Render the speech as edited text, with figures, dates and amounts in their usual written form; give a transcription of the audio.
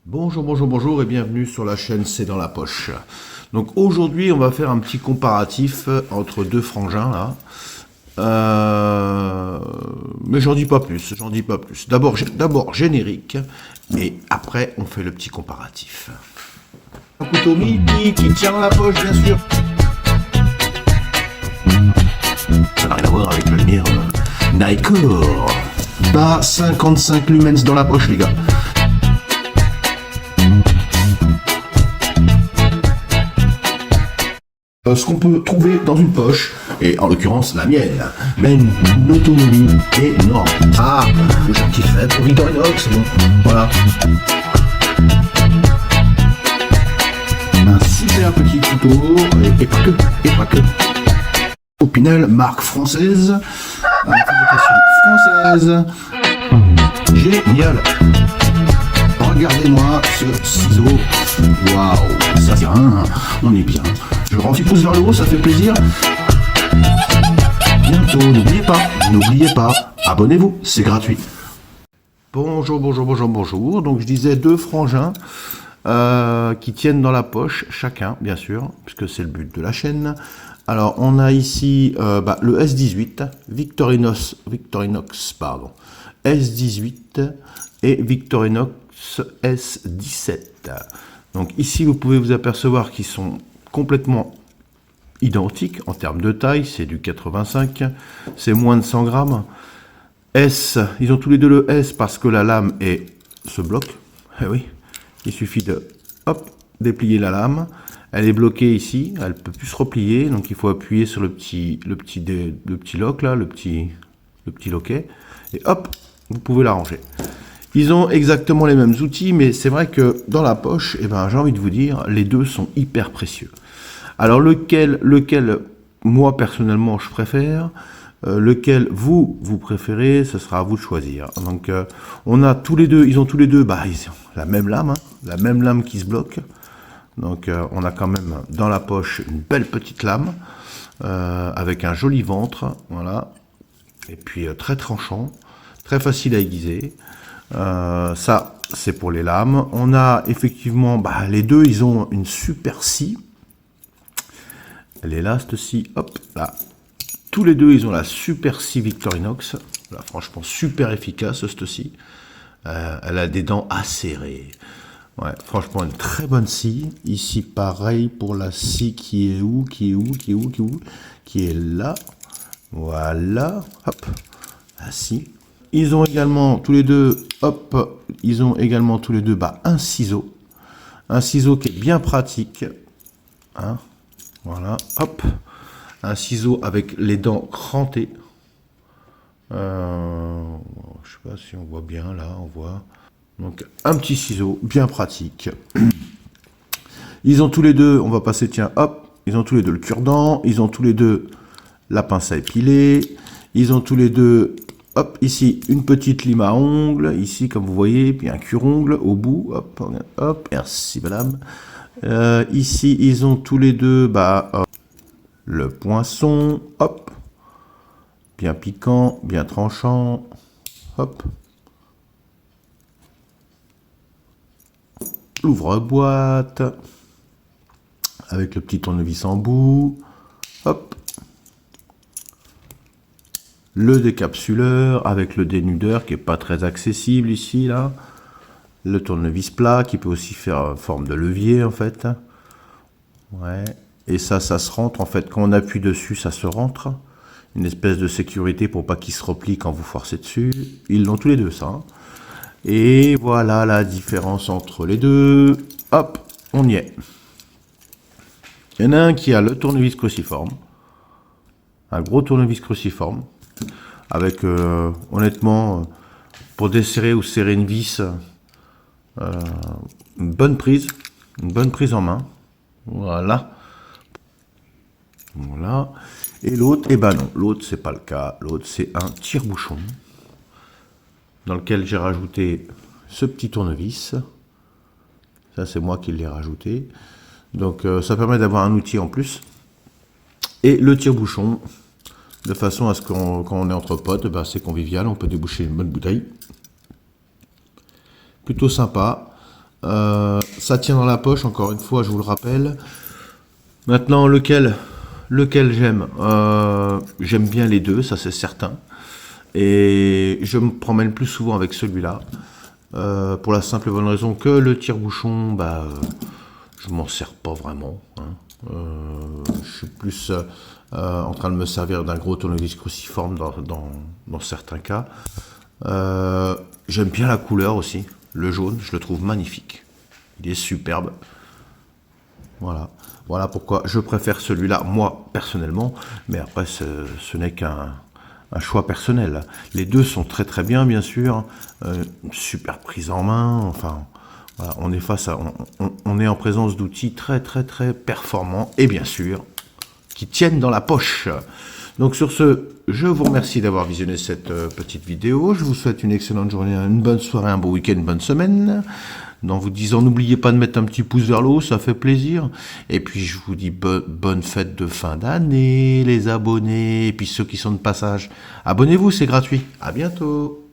Bonjour, bonjour, bonjour et bienvenue sur la chaîne C'est dans la poche. Donc aujourd'hui on va faire un petit comparatif entre deux frangins là. Mais j'en dis pas plus, j'en dis pas plus. D'abord générique et après on fait le petit comparatif. Un couteau midi qui tient dans la poche bien sûr. Ça n'a rien à voir avec la lumière Nikkor. Pas 55 lumens dans la poche les gars. Ce qu'on peut trouver dans une poche, et en l'occurrence la mienne, mais une autonomie énorme. Ah, le gentil fait pour Victorinox, bon, voilà. Un super petit couteau, et pas que. Opinel, marque française, fabrication française. Génial. Regardez-moi ce ciseau. Waouh, ça c'est un, on est bien. Je rends un petit pouce vers le haut, ça fait plaisir. Bientôt, n'oubliez pas, abonnez-vous, c'est gratuit. Bonjour, bonjour, bonjour, bonjour. Donc je disais deux frangins qui tiennent dans la poche, chacun, bien sûr, puisque c'est le but de la chaîne. Alors on a ici le S18, Victorinox, pardon, S18 et Victorinox S17. Donc ici vous pouvez vous apercevoir qu'ils sont complètement identiques en termes de taille, c'est du 85, c'est moins de 100 grammes. S, ils ont tous les deux le S parce que la lame se bloque. Eh oui, il suffit de déplier la lame. Elle est bloquée ici, elle ne peut plus se replier, donc il faut appuyer sur le petit lock là, le petit loquet, et hop, vous pouvez la ranger. Ils ont exactement les mêmes outils, mais c'est vrai que dans la poche, j'ai envie de vous dire, les deux sont hyper précieux. Alors lequel moi personnellement je préfère, lequel vous préférez, ce sera à vous de choisir. Donc on a tous les deux, ils ont tous les deux, ils ont la même lame, la même lame qui se bloque. Donc on a quand même dans la poche une belle petite lame avec un joli ventre, voilà. Et puis très tranchant, très facile à aiguiser. Ça c'est pour les lames. On a effectivement les deux, ils ont une super scie. Elle est là cette scie, hop là. Tous les deux ils ont la super scie Victorinox. Là, franchement super efficace cette scie. Elle a des dents acérées. Ouais, franchement une très bonne scie. Ici pareil pour la scie qui est là. Voilà, hop, la scie. Ils ont également tous les deux, un ciseau qui est bien pratique. Hein, voilà, hop, un ciseau avec les dents crantées. Je sais pas si on voit bien là, on voit. Donc un petit ciseau bien pratique. Ils ont tous les deux, on va passer, ils ont tous les deux le cure-dent, ils ont tous les deux la pince à épiler, ils ont tous les deux, ici une petite lime à ongles, ici comme vous voyez, puis un cure-ongle au bout, hop, merci madame. Ici ils ont tous les deux, le poinçon, hop, bien piquant, bien tranchant, hop. L'ouvre-boîte, avec le petit tournevis en bout, hop. Le décapsuleur avec le dénudeur qui n'est pas très accessible ici, là. Le tournevis plat qui peut aussi faire forme de levier en fait. Ouais. Et ça se rentre en fait. Quand on appuie dessus, ça se rentre. Une espèce de sécurité pour pas qu'il se replie quand vous forcez dessus. Ils l'ont tous les deux ça. Et voilà la différence entre les deux. Hop, on y est. Il y en a un qui a le tournevis cruciforme. Un gros tournevis cruciforme. Avec, honnêtement, pour desserrer ou serrer une vis, une bonne prise en main. Voilà. Voilà. Et l'autre, non, l'autre c'est pas le cas. L'autre c'est un tire-bouchon dans lequel j'ai rajouté ce petit tournevis. Ça c'est moi qui l'ai rajouté. Donc ça permet d'avoir un outil en plus. Et le tire-bouchon, de façon à ce que quand on est entre potes, c'est convivial, on peut déboucher une bonne bouteille. Plutôt sympa. Ça tient dans la poche, encore une fois, je vous le rappelle. Maintenant, lequel j'aime? J'aime bien les deux, ça c'est certain. Et je me promène plus souvent avec celui-là. Pour la simple et bonne raison que le tire-bouchon, bah, je m'en sers pas vraiment. Hein. Je suis plus en train de me servir d'un gros tournevis cruciforme dans certains cas. J'aime bien la couleur aussi. Le jaune, je le trouve magnifique. Il est superbe. Voilà. Voilà pourquoi je préfère celui-là, moi, personnellement. Mais après, ce n'est qu'un choix personnel. Les deux sont très très bien, bien sûr. Super prise en main. Enfin, voilà, on est on est en présence d'outils très très très performants. Et bien sûr, qui tiennent dans la poche. Donc sur ce, je vous remercie d'avoir visionné cette petite vidéo. Je vous souhaite une excellente journée, une bonne soirée, un beau week-end, une bonne semaine. En vous disant, n'oubliez pas de mettre un petit pouce vers le haut, ça fait plaisir. Et puis je vous dis bonne fête de fin d'année, les abonnés. Et puis ceux qui sont de passage, abonnez-vous, c'est gratuit. À bientôt.